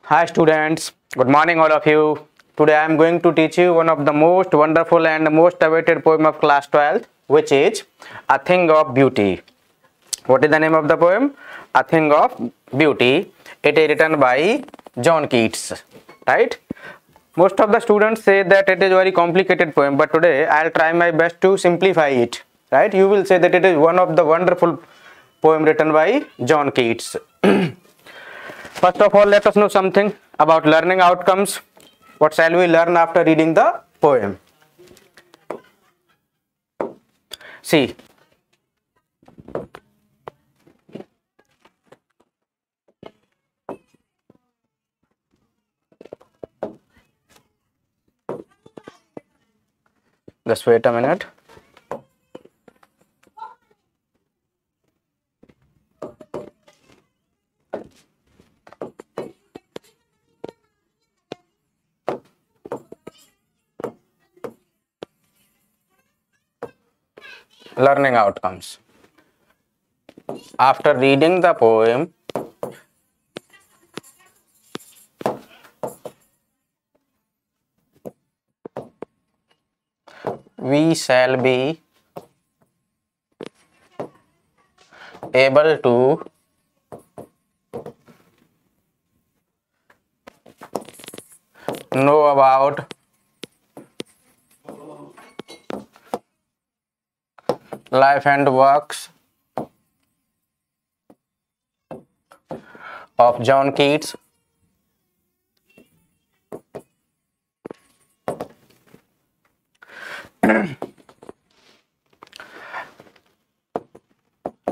Hi students, good morning all of you. Today I am going to teach you one of the most wonderful and most awaited poem of class 12th, which is A Thing of Beauty. What is the name of the poem? A Thing of Beauty. It is written by John Keats, right? Most of the students say that it is a very complicated poem, but today I'll try my best to simplify it, right? You will say that it is one of the wonderful poem written by John Keats. First of all, let us know something about learning outcomes. What shall we learn after reading the poem? See, just wait a minute. Learning outcomes. After reading the poem, we shall be able to know about life and works of John Keats.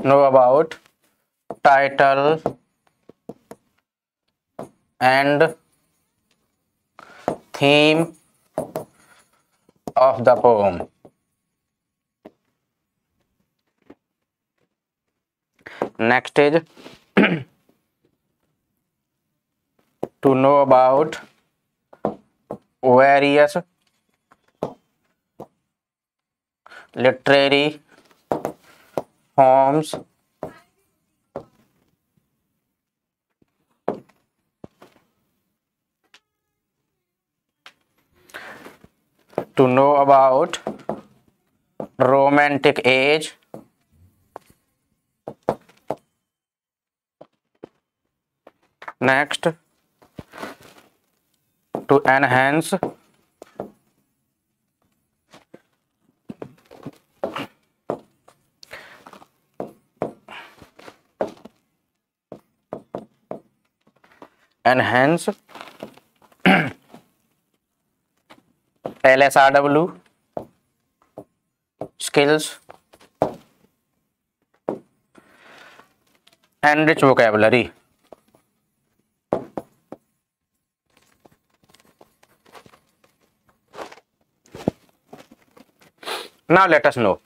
Know about title and theme of the poem. Next is to know about various literary forms to know about romantic age, next to enhance LSRW skills and rich vocabulary. Now let us know.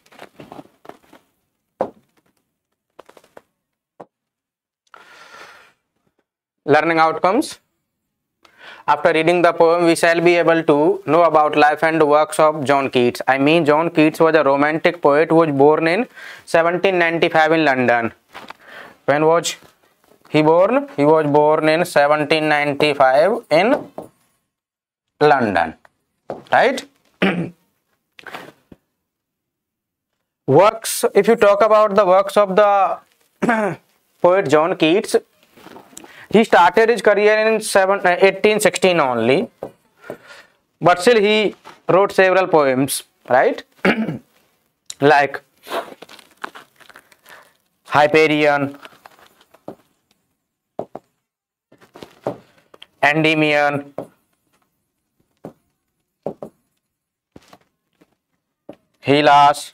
Learning outcomes. After reading the poem, we shall be able to know about life and works of John Keats. I mean, John Keats was a romantic poet who was born in 1795 in London. When was he born? He was born in 1795 in London, right? Works, if you talk about the works of the poet John Keats, he started his career in 1816 only, but still he wrote several poems, right? Like Hyperion, Endymion, Hylas,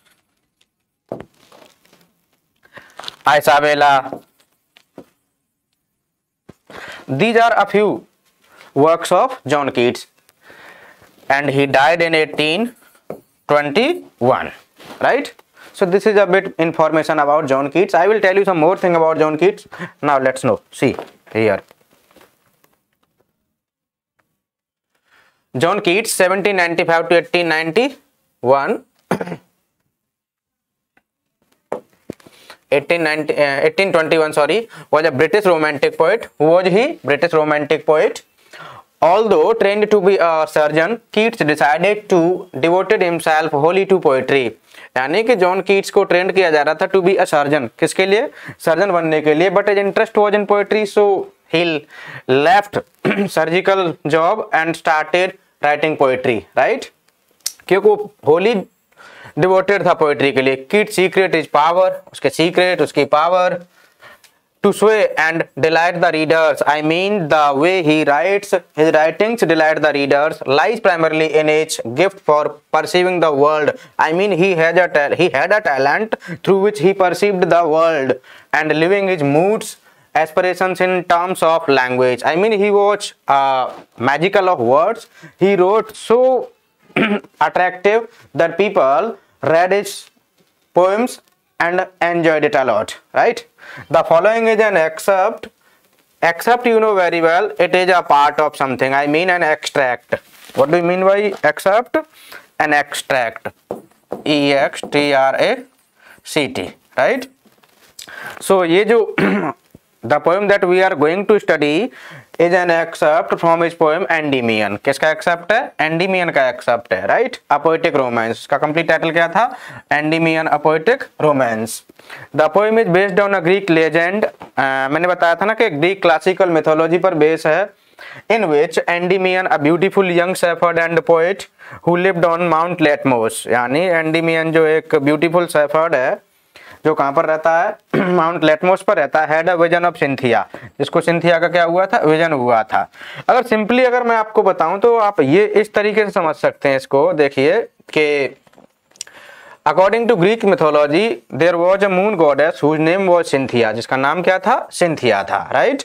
Isabella. These are a few works of John Keats, and he died in 1821, right? So this is a bit information about John Keats. I will tell you some more thing about John Keats. Now let's know. See here. John Keats 1795 to 1891. 1821 was a British romantic poet. Who was he? British romantic poet. Although trained to be a surgeon, Keats decided to devote himself wholly to poetry. यानी कि John Keats को trend किया जा रहा था to be a surgeon, किसके लिए? Surgeon बनने के लिए, but his interest was in poetry, so he left surgical job and started writing poetry, right? क्योंकि वो होली डिवोटेड था पोएट्री के लिए. कीट्स सीक्रेट इज पावर, उसके सीक्रेट, उसकी power to sway and delight the readers. I mean, the way he writes, his writings delight the readers, lies primarily in his gift for perceiving the world. I mean, he had a talent through which he perceived the world and living his moods, aspirations in terms of language. I mean, he was magical of words. He wrote so attractive that people read his poems and enjoyed it a lot, right? The following is an excerpt. Excerpt, you know very well, it is a part of something. I mean an extract. What do you mean by excerpt? An extract. E-X-T-R-A-C-T, right? So ये जो the poem that we are going to study is an excerpt from his poem Endymion. किसका excerpt है? Endymion का excerpt है, right? A poetic romance. इसका complete title क्या था? Endymion, a poetic romance. The poem is based on a Greek legend. मैंने बताया था ना कि Greek classical mythology पर base है, in which Endymion, a beautiful young shepherd and poet who lived on Mount Latmos. यानी Endymion जो एक beautiful shepherd है जो कहां पर रहता है? माउंट लेटमोस पर रहता है. Had a vision of Cynthia, जिसको सिंथिया का क्या हुआ था? विजन हुआ था. अगर सिंपली अगर मैं आपको बताऊं तो आप ये इस तरीके से समझ सकते हैं इसको. देखिए कि according to Greek mythology there was a moon goddess whose name was Cynthia, जिसका नाम क्या था? सिंथिया था, right?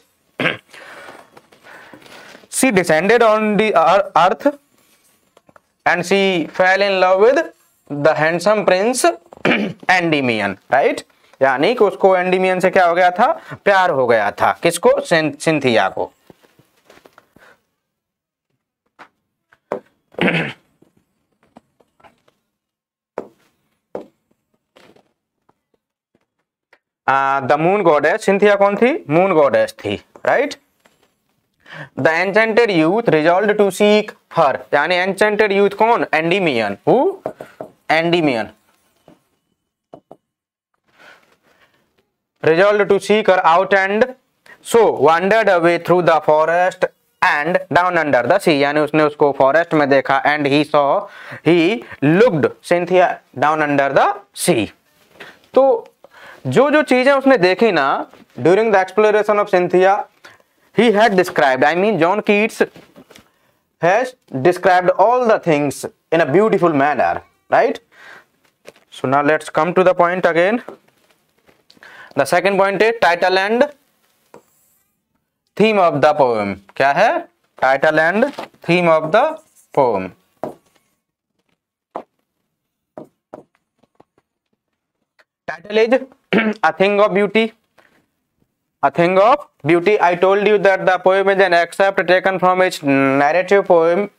She descended on the earth and she fell in love with the handsome prince Endymion, right? यानी कि उसको Endymion से क्या हो गया था? प्यार हो गया था. किसको? सिंथिया को. द मून गॉडेस, सिंथिया कौन थी? मून गॉडेस थी, right? The enchanted youth resolved to seek her, यानी एंचेंटेड यूथ कौन? Endymion. Who? Endymion. Resolved to seek her out and so wandered away through the forest and down under the sea. यानी उसने उसको forest में देखा and he looked Cynthia down under the sea. तो जो जो चीजें उसने देखी ना during the exploration of Cynthia, he had described, I mean John Keats has described all the things in a beautiful manner, right? So now let's come to the point again. The second point is title and theme of the poem. क्या है? Title and theme of the poem. Title is A Thing of Beauty. A Thing of Beauty. I told you that the poem is an excerpt taken from its narrative poem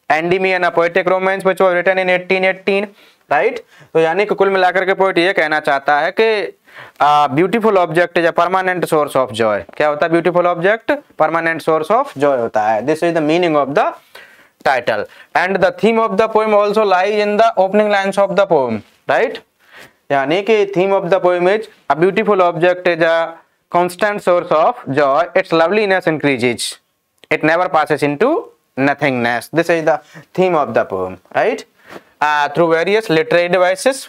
Endymion, a poetic romance which was written in 1818, right? तो यानी कि कुल मिलाकर के poet ये कहना चाहता है कि beautiful object is a permanent source of joy. क्या होता है beautiful object? Permanent source of joy होता है. This is the meaning of the title and the theme of the poem also lies in the opening lines of the poem, right? यानी कि theme of the poem is a beautiful object is a constant source of joy. Its loveliness increases. It never passes into nothingness. This is the theme of the poem, right? Through various literary devices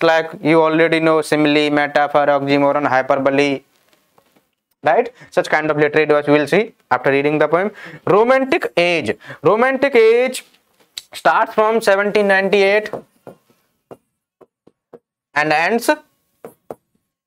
like you already know, simile, metaphor, oxymoron, hyperbole, right? Such kind of literary device we will see after reading the poem. Romantic age starts from 1798 and ends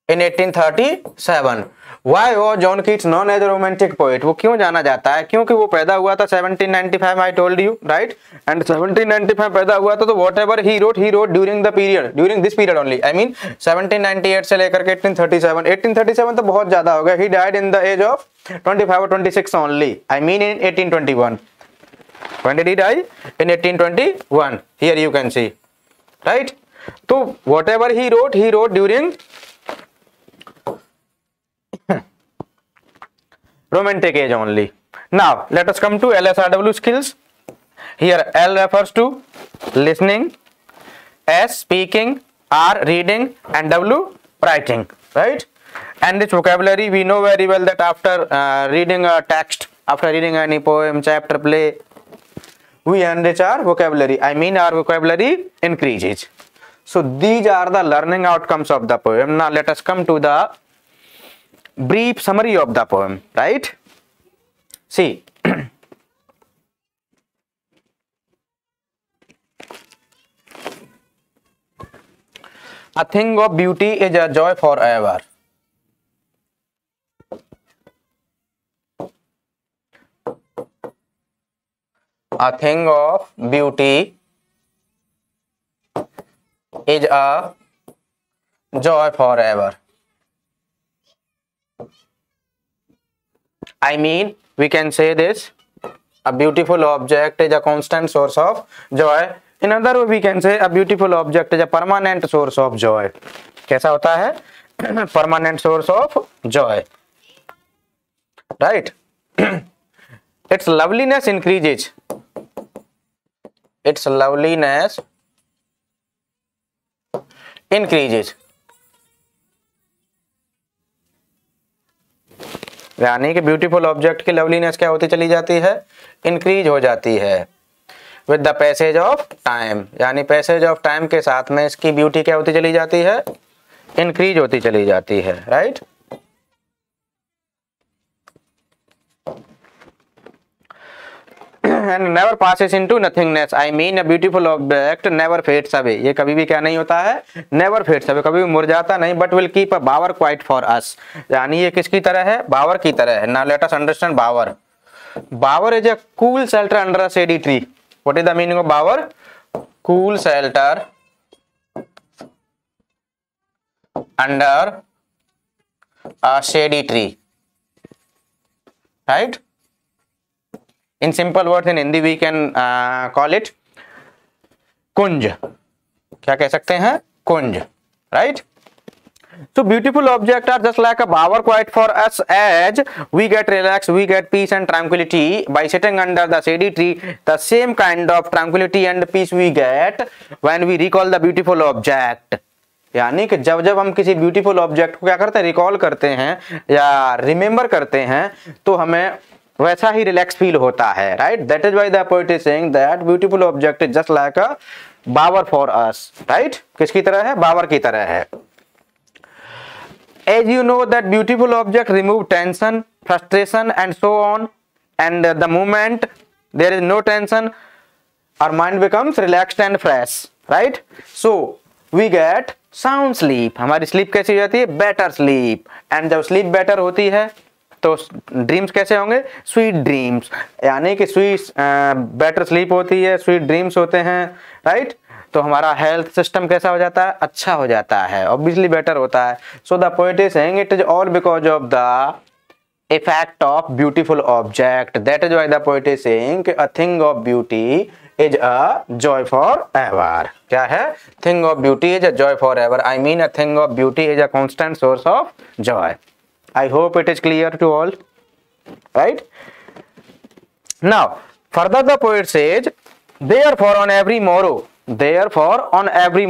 in 1837. Why was John Keats known as a romantic poet? वो क्यों जाना जाता है? क्योंकि वो पैदा हुआ था 1795, I told you, right? And 1795 पैदा हुआ था, तो whatever he wrote during this period only. I mean 1798 से लेकर के 1837 तो बहुत ज्यादा हो गया. He died in the age of 25 or 26 only. I mean in 1821. When did he die? In 1821. Here you can see, right? तो whatever he wrote during romantic age only. Now let us come to LSRW skills. Here L refers to listening, S speaking, R reading, and W writing, right? And this vocabulary we know very well that after reading a text, after reading any poem, chapter, play, we enrich our vocabulary. I mean our vocabulary increases. So these are the learning outcomes of the poem. Now let us come to the brief summary of the poem, right? See, a thing of beauty is a joy forever. A thing of beauty is a joy forever. I mean, we can say this, a beautiful object is a constant source of joy. In other words, we can say a beautiful object is a permanent source of joy. कैसा होता है? Permanent source of joy, right? Its loveliness increases. Its loveliness increases. यानी कि beautiful object की loveliness क्या होती चली जाती है? इंक्रीज हो जाती है with the passage of time, यानी पैसेज ऑफ टाइम के साथ में इसकी ब्यूटी क्या होती चली जाती है? इंक्रीज होती चली जाती है, right? And never passes into nothingness. I mean a beautiful object never fades away. ये कभी भी क्या नहीं होता है? Never fades away, कभी भी मुरझाता नहीं, but will keep a bower quiet for us. यानी ये किसकी तरह है? बावर की तरह है. Now let us understand bower. Bower is a cool shelter under a shady tree. What is the meaning of bower? Cool shelter under a shady tree, right? In simple words, in Hindi we can call it kunj. क्या कह सकते हैं? Kunj, right? So beautiful objects are just like a bower quiet for us, as we get relaxed, we get peace and tranquility by sitting under the shady tree. The same kind of tranquility and peace we get when we recall the beautiful object. यानी कि जब जब हम किसी beautiful object को क्या करते हैं? रिकॉल करते हैं या रिमेम्बर करते हैं, तो हमें वैसा ही रिलैक्स फील होता है, right? That is why the poet is saying that beautiful object is just like a bower for us, right? किसकी तरह है? बावर की तरह है. As you know that beautiful object remove tension, frustration and so on, and the moment there is no tension, our mind becomes relaxed and fresh, right? So we get sound sleep. हमारी sleep कैसी हो जाती है? Better sleep. And जब sleep better होती है तो dreams कैसे होंगे? Sweet dreams. यानी कि स्वीट बेटर स्लीप होती है, स्वीट ड्रीम्स होते हैं, राइट? तो हमारा हेल्थ सिस्टम कैसा हो जाता है? अच्छा हो जाता है, ऑब्वियसली बेटर होता है. So the poet is saying it is all because of the effect of beautiful object. That is why the poet is saying a thing of beauty is a joy for ever. क्या है? Thing of beauty is a joy for ever. I mean a thing of beauty is a constant source of Joy. I hope it is clear to all, right? Now further the poet says, therefore on every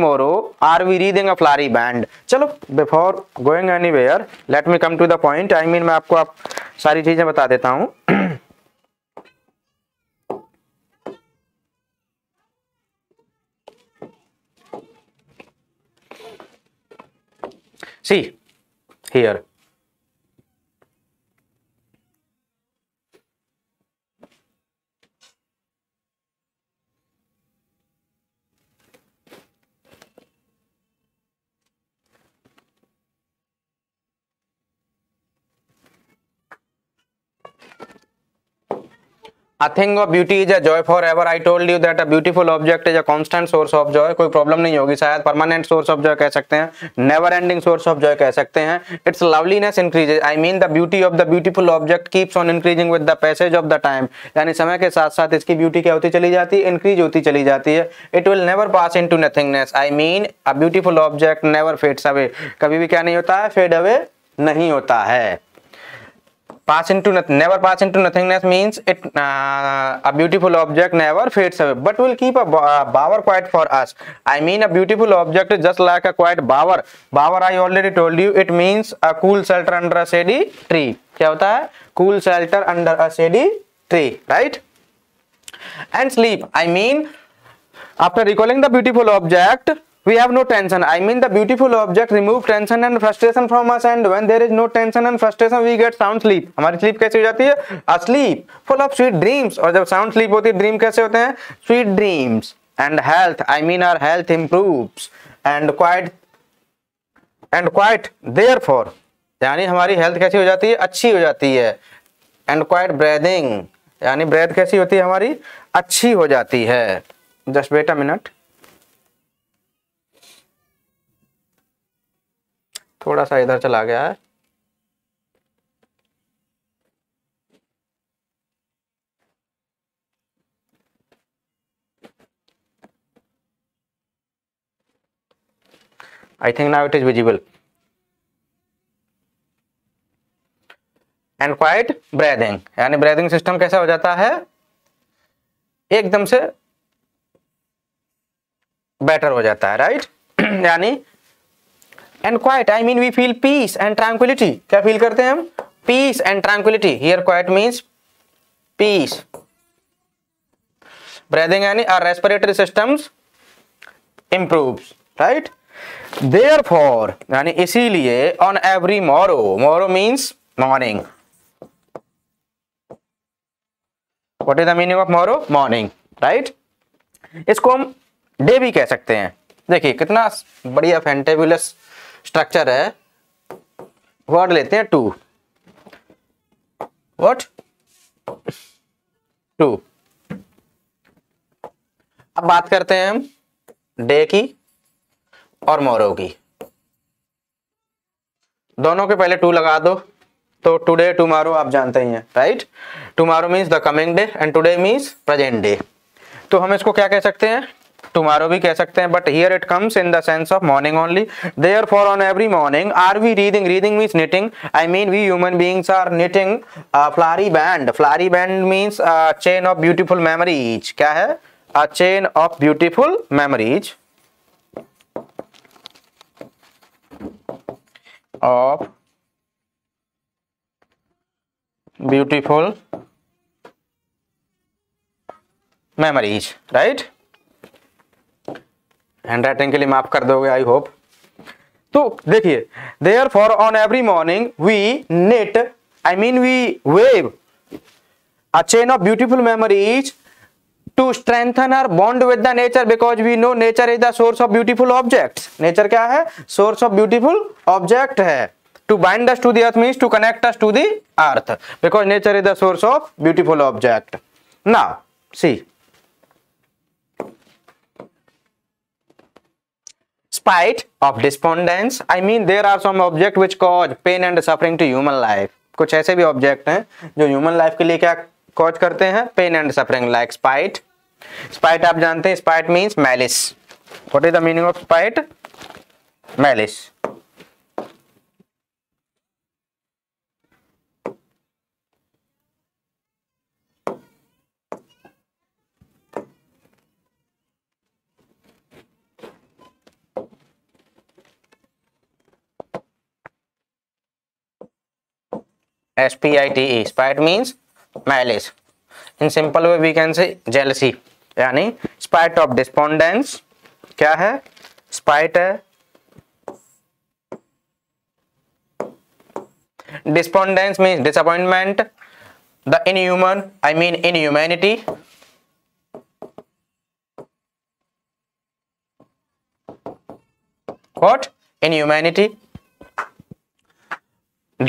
morrow are we reading a flowery band. चलो, before going anywhere let me come to the point. I mean मैं आपको सारी चीजें बता देता हूँ. See here, A thing of beauty is a joy forever. I told you that a beautiful object is a constant source of joy. कोई problem नहीं होगी. शायद परमानेंट सोर्स ऑफ जॉय कह सकते हैं, never ending source of Joy कह सकते हैं. It's loveliness increases. I mean the beauty of the beautiful object keeps on increasing with the passage of the time. यानी समय के साथ साथ इसकी ब्यूटी क्या होती चली जाती है? इंक्रीज होती चली जाती है. It will never pass into nothingness. I mean a beautiful object never fades away. कभी भी क्या नहीं होता है? फेड अवे नहीं होता है. pass into nothing, never pass into nothingness means it a beautiful object never fades away but will keep a bower quiet for us. I mean a beautiful object is just like a quiet bower. Bower I already told you it means a cool shelter under a shady tree. क्या होता है? Cool shelter under a shady tree, right? And sleep I mean after recalling the beautiful object we have no tension. I mean the beautiful object remove tension and frustration from us and when there is no tension and frustration we get sound sleep. हमारी sleep कैसे हो जाती है? Asleep full of sweet dreams. और जब sound sleep होती है dream कैसे होते हैं? Sweet dreams. And health I mean our health improves and quite therefore यानी हमारी health कैसी हो जाती है? अच्छी हो जाती है. And quiet breathing यानी breath कैसी होती है हमारी? अच्छी हो जाती है. Just wait a minute. थोड़ा सा इधर चला गया है. I think now it is visible. And quiet breathing यानी breathing system कैसा हो जाता है? एकदम से बेटर हो जाता है, राइट? यानी and quiet I mean we feel peace and tranquility. क्या फील करते हैं हम? Peace and tranquility. Here quiet means peace. Breathing यानी our respiratory systems improves, right? Therefore यानी इसीलिए on every morrow means morning. What is the meaning of morrow? Morning, right? इसको हम day भी कह सकते हैं. देखिए कितना बढ़िया फैंटेबुलस स्ट्रक्चर है. वर्ड लेते हैं टू. व्हाट? टू. अब बात करते हैं हम डे की और मोरो की. दोनों के पहले टू लगा दो तो टुडे टुमारो आप जानते ही हैं, right? Tomorrow means the coming day and today means present day. तो हम इसको क्या कह सकते हैं? टुमारो भी कह सकते हैं, but here it comes in the sense of morning only. Therefore on every morning are we reading? Reading means knitting. I mean we human beings are knitting a flowery band. Flowery band means a chain of beautiful memories. क्या है? A chain of beautiful memories of beautiful memories, right? Hand writing के लिए माफ कर दोगे I hope. तो देखिए therefore on every morning we knit I mean we weave a chain of beautiful memories to strengthen our bond with the nature because we know nature is the source of beautiful objects. nature क्या है? source of beautiful object है. to bind us to the earth means to connect us to the earth because nature is the source of beautiful object. now see spite of despondence I mean there are some objects which cause pain and suffering to human life. कुछ ऐसे भी object हैं जो human life के लिए क्या cause करते हैं? Pain and suffering. Like spite. Spite आप जानते हैं spite means malice. What is the meaning of spite? Malice. spite. Spite means malice. In simple way we can say jealousy. यानी spite of despondence क्या है? spite है. Despondence means disappointment. The inhuman I mean inhumanity. What? Inhumanity.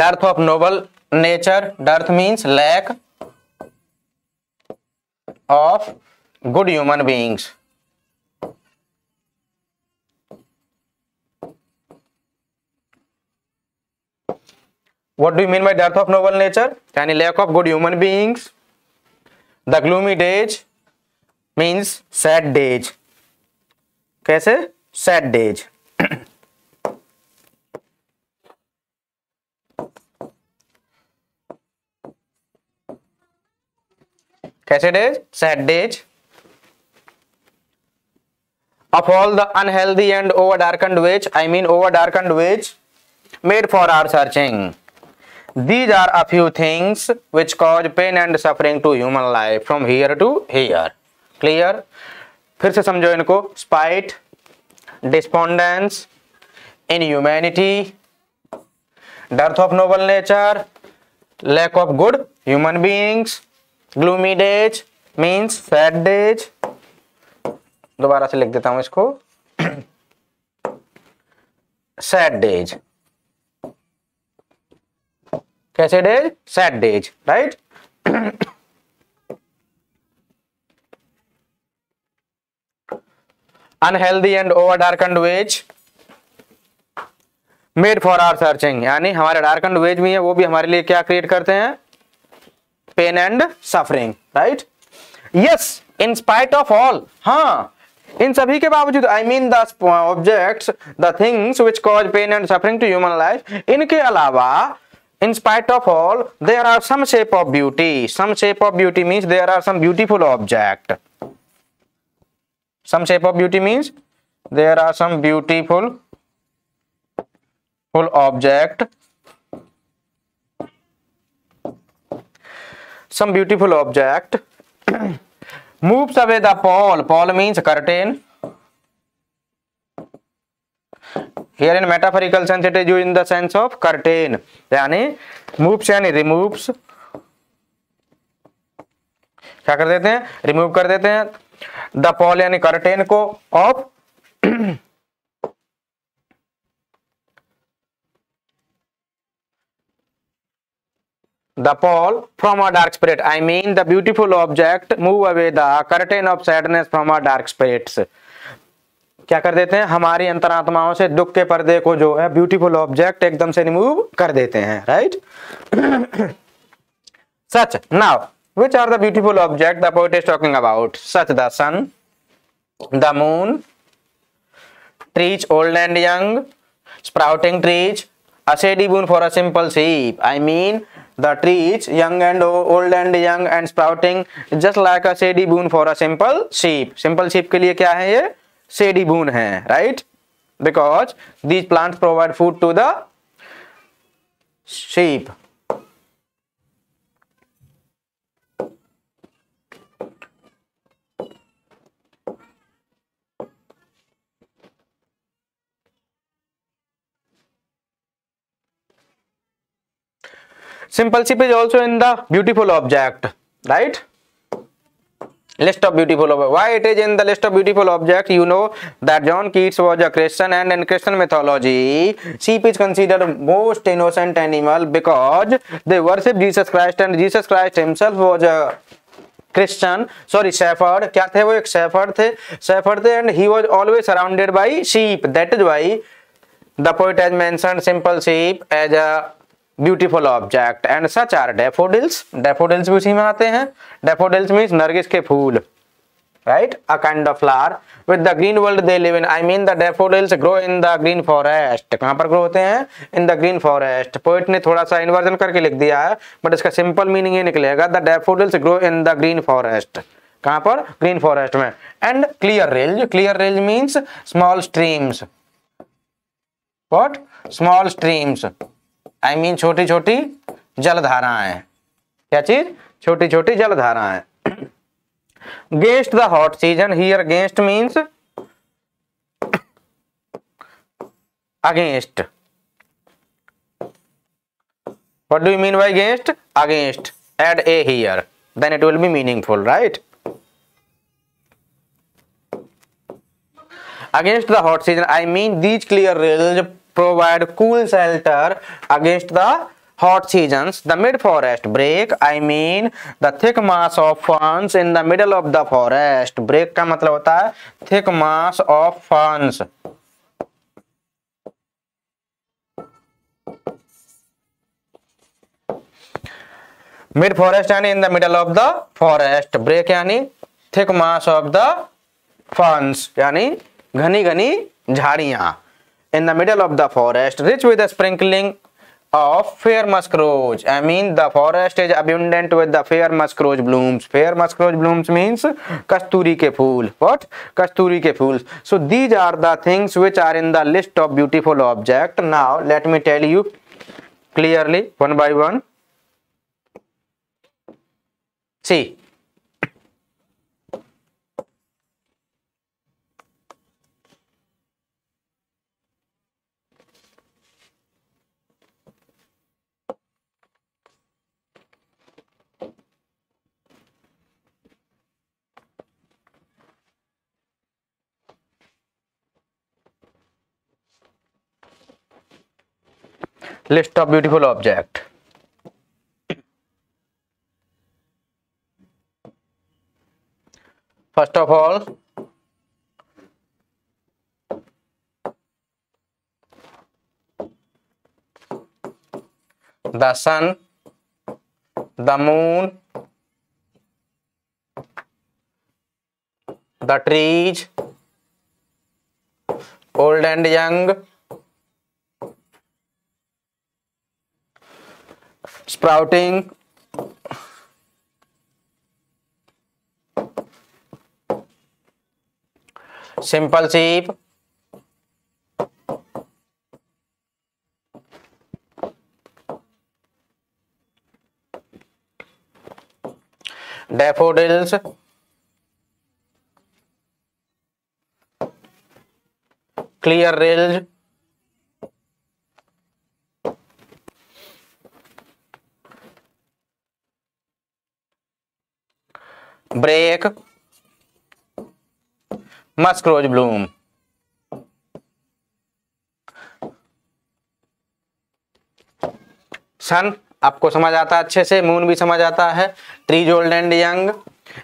Dearth of noble nature. Dearth means lack of good human beings. What do you mean by dearth of noble nature? यानी lack of good human beings. The gloomy days means sad days. कैसे? sad days. कैसे days? Sad days. Of all the unhealthy and over darkened ways, I mean over darkened ways made for our searching, these are a few things which cause pain and suffering to human life from here to here. Clear? फिर से समझो इनको. Spite, despondence, inhumanity, dearth of noble nature, lack of good human beings, gloomy days means sad days. दोबारा से लिख देता हूं इसको. Sad days. कैसे days? Sad days. Right. Unhealthy and over darkened ways made for our searching, यानी हमारे डार्कन्ड veg भी है, वो भी हमारे लिए क्या क्रिएट करते हैं? Pain and suffering. Right. Yes, in spite of all. हाँ, इन सभी के बावजूद, I mean the objects, the things which cause pain and suffering to human life, इनके अलावा, in spite of all, there are some shape of beauty. Some shape of beauty means there are some beautiful object. Some shape of beauty means there are some beautiful object. Some beautiful object moves away the pall. Pall means curtain. Here in metaphorical sense it is used in the sense of curtain. यानी moves यानी removes. क्या कर देते हैं? Remove कर देते हैं. The pall यानी curtain को of the pall from a dark spirit. I mean the beautiful object move away the curtain of sadness from our dark spirits. क्या कर देते हैं? हमारी अंतरात्माओं से दुख के पर्दे को जो है ब्यूटीफुल ऑब्जेक्ट एकदम से रिमूव कर देते हैं. Right. Such now, which are the beautiful object the poet is talking about? Such the sun, the moon, trees old and young, sprouting trees, a shady boon for a simple sheep. I mean the trees young and old and young and sprouting just like a shady boon for a simple sheep. Simple sheep के लिए क्या है? ये shady boon है. Right? Because these plants provide food to the sheep. Simple sheep is also in the beautiful object, right? List of beautiful objects. Why it is in the list of beautiful objects? You know that John Keats was a Christian, and in Christian mythology, sheep is considered most innocent animal because they worship Jesus Christ, and Jesus Christ himself was a Christian. Sorry, shepherd. क्या थे वो? एक shepherd थे, and he was always surrounded by sheep. That is why the poet has mentioned simple sheep as a beautiful object. And such are daffodils. Daffodils भी उसी में आते हैं. डैफोडिल्स मीन्स नरगिस के फूल. Right. A kind of flower with the green world they live in. I mean the daffodils grow in the green forest. कहां पर ग्रो होते हैं? In the green forest. Poet ने थोड़ा सा इन्वर्जन करके लिख दिया है, बट इसका सिंपल मीनिंग ये निकलेगा, the daffodils grow in the green forest. कहां पर? ग्रीन फॉरेस्ट में. And clear range. Clear range means small streams. What? Small streams. I mean छोटी छोटी जलधाराएं. क्या चीज? छोटी छोटी जलधाराएं. Gainst the hot season. Here gainst means against. What do you mean by gainst? Against. Add a here, then it will be meaningful. Right. Against the hot season, I mean these clear rails provide cool shelter against the hot seasons. The mid forest break, I mean the thick mass of ferns in the middle of the forest. Break का मतलब होता है thick mass of ferns. Mid forest यानी in the middle of the forest. Break यानी thick mass of the ferns यानी घनी घनी झाड़ियां. In the middle of the forest, rich with a sprinkling of fair musk rose. I mean the forest is abundant with the fair musk rose blooms. Fair musk rose blooms means kasturi ke phool. What? Kasturi ke phools. So these are the things which are in the list of beautiful object. Now let me tell you clearly one by one. See, list of beautiful object. First of all, the sun, the moon, the trees, old and young, sprouting, simple sheep, daffodils, clear rills, break, musk rose bloom. सन आपको समझ आता है अच्छे से, moon भी समझ आता है, trees old and young,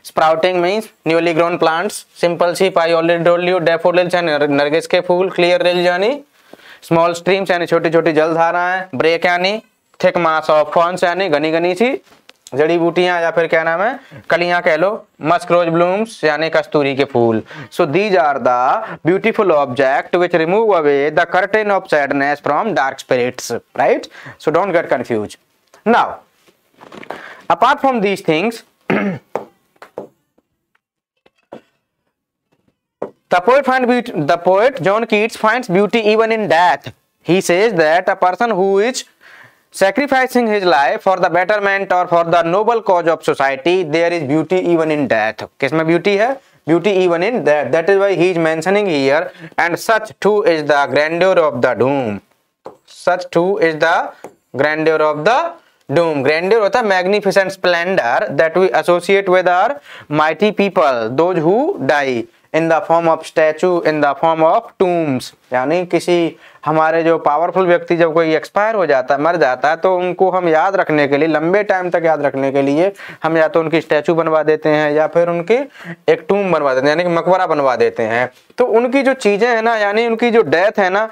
sprouting means newly grown plants, simple sheep I already told you, daffodils यानी नरगिस के फूल, क्लियर रिल यानी स्मॉल स्ट्रीम्स यानी छोटी छोटी जलधाराएं, ब्रेक यानी थिक मास ऑफ फॉर्न्स यानी घनी घनी सी जड़ी बूटियां या फिर क्या नाम है कलियां कह लो, मस्क रोज ब्लूम्स यानी कस्तूरी के फूल. So these are the beautiful object which remove away the curtain of sadness from dark spirits, right? So don't get confuse. Now apart from these things, the poet John Keats finds beauty even in death. He says that a person who is sacrificing his life for the betterment or for the noble cause of society, there is beauty even in death. किसमें beauty है? Beauty even in death. That is why he is mentioning here, and such too is the grandeur of the doom. Such too is the grandeur of the doom. Grandeur होता है magnificent splendor that we associate with our mighty people, those who die in the form of statue, in the form of tombs. यानी किसी हमारे जो powerful व्यक्ति जब कोई expire हो जाता है, मर जाता है, तो उनको हम याद रखने के लिए, लंबे टाइम तक याद रखने के लिए हम या तो उनकी स्टैचू बनवा देते हैं या फिर उनके एक टूम बनवा देते हैं, यानी कि मकबरा बनवा देते हैं. तो उनकी जो चीजें हैं ना, यानी उनकी जो डेथ है ना,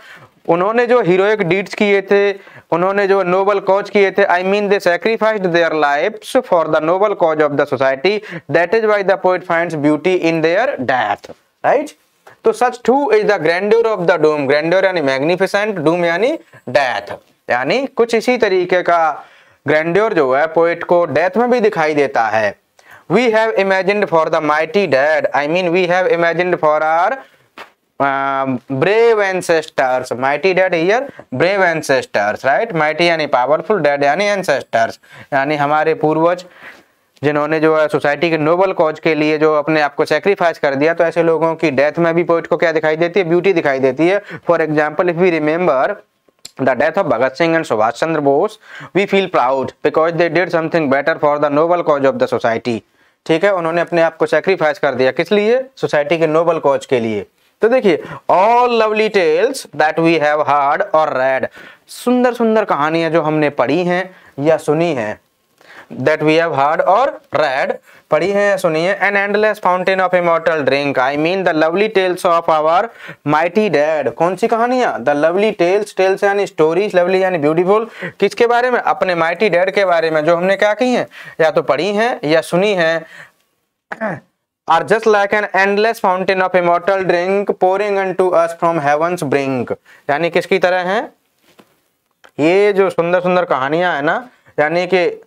उन्होंने जो हीरोइक डीड्स किए थे, उन्होंने जो नोबल कॉज किए थे, I mean they sacrificed their lives for the noble cause of the society, that is why the poet finds beauty in their death, right? तो such too is the grandeur of the doom. Grandeur यानी magnificent, doom यानी death, यानी कुछ इसी तरीके का grandeur जो है पोएट को डेथ में भी दिखाई देता है. We have imagined for the mighty dead, I mean we have imagined for our brave ancestors. Mighty dead here, brave ancestors, right? Mighty यानी powerful, dead यानी ancestors, यानी हमारे पूर्वज जिन्होंने जो है सोसाइटी के नोबल कॉज के लिए जो अपने आप को सेक्रीफाइस कर दिया. तो ऐसे लोगों की डेथ में भी पोइट को क्या दिखाई देती है? ब्यूटी दिखाई देती है. For example, if we remember the death of Bhagat Singh and Subhash Chandra Bose, we feel proud because they did something better for the noble cause of the society. ठीक है, उन्होंने अपने आप को सेक्रीफाइस कर दिया, किस लिए? सोसाइटी के नोबल कॉज के लिए. तो देखिए, all lovely tales that we have heard or read, सुंदर सुंदर कहानियां जो हमने पढ़ी हैं या सुनी हैं, that we have heard or read, पढ़ी है या सुनी है, an endless fountain of immortal drink, I mean the lovely tales of our mighty dead. कौन सी कहानियां? द लवली टेल्स, टेल्स यानी स्टोरीज, लवली यानी ब्यूटीफुल, किसके बारे में? अपने माइटी डैड के बारे में, जो हमने क्या की हैं, या तो पढ़ी हैं या सुनी हैं. are just like an endless fountain of immortal drink pouring unto us from heaven's brink. यानी किसकी तरह है? ये जो सुंदर सुंदर कहानियां है ना, यानी कि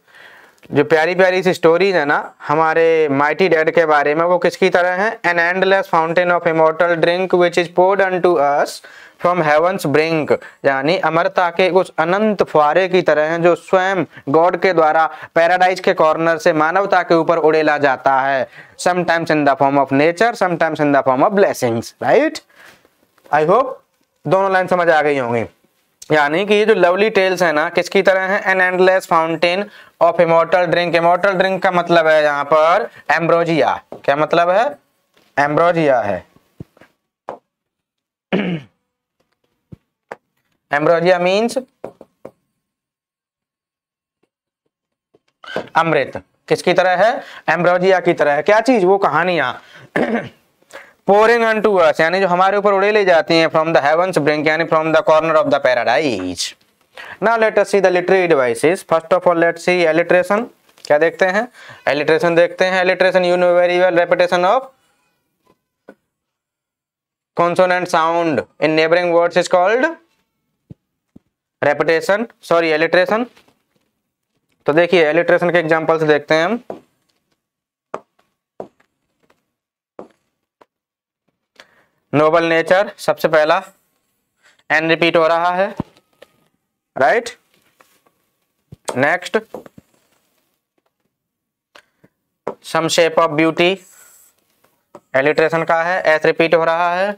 जो प्यारी प्यारी सी स्टोरीज है ना हमारे माइटी डैड के बारे में, वो किसकी तरह है? An endless fountain of immortal drink which is poured unto us from heaven's brink, यानी अमरता के उस अनंत फुहारे की तरह है जो स्वयं गॉड के द्वारा पैराडाइज के कॉर्नर से मानवता के ऊपर उड़ेला जाता है, sometimes in the form of nature, sometimes in the form of blessings, right. I hope दोनों लाइन समझ आ गई होंगी। यानी कि ये जो लवली टेल्स है ना किसकी तरह है? An endless fountain of immortal drink. Immortal drink का मतलब है यहाँ पर एम्ब्रोजिया। क्या मतलब है? एम्ब्रोजिया है। एम्ब्रोजिया मीन्स अमृत। किसकी तरह है? एम्ब्रोजिया की तरह है। क्या चीज? वो कहानियां। pouring unto us, यानी जो हमारे ऊपर उड़े ले जाती हैं, from the heavens brink, यानी from the corner of the paradise. Now let us see the literary devices. First of all, let's see alliteration. क्या देखते हैं? alliteration देखते हैं। alliteration you know very well, repetition of consonant sound in neighboring words is called repetition, sorry alliteration. तो देखिए alliteration के examples देखते हैं हम। नोबल नेचर सबसे पहला, एन रिपीट हो रहा है, right. Next some shape of beauty, alliteration का है, एस रिपीट हो रहा है।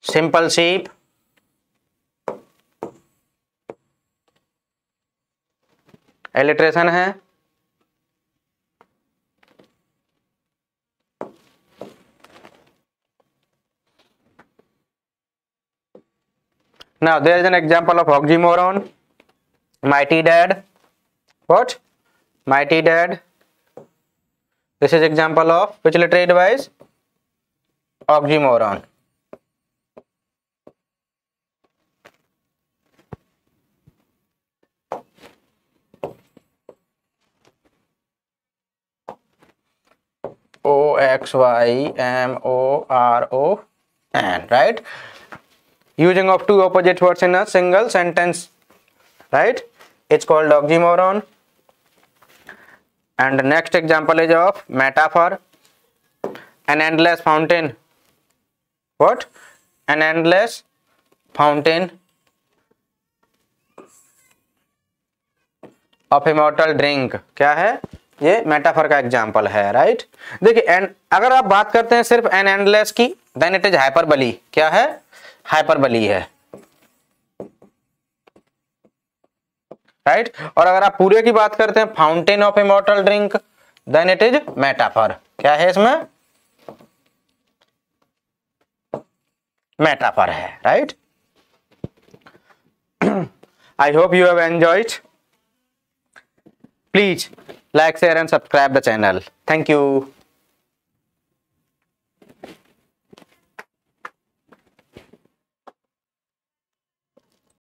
सिंपल शेप, एलिट्रेशन है। Now there is an example of oxymoron. Mighty Dad. What? Mighty Dad. This is example of which literary device? Oxymoron. oxymoron, right? Using of two opposite words in a single sentence, right? It's called oxymoron. And the next example is of metaphor. An endless fountain. What? An endless fountain of immortal drink. क्या है? ये metaphor का example है, right. देखिए अगर आप बात करते हैं सिर्फ एन एंडलेस की, देन इट इज हाइपरबली। क्या है? हाइपरबली है, राइट। और अगर आप पूरे की बात करते हैं fountain of immortal drink, then it is metaphor. क्या है इसमें? मेटाफर है, right. I hope you have enjoyed. Please like, share and subscribe the channel. Thank you.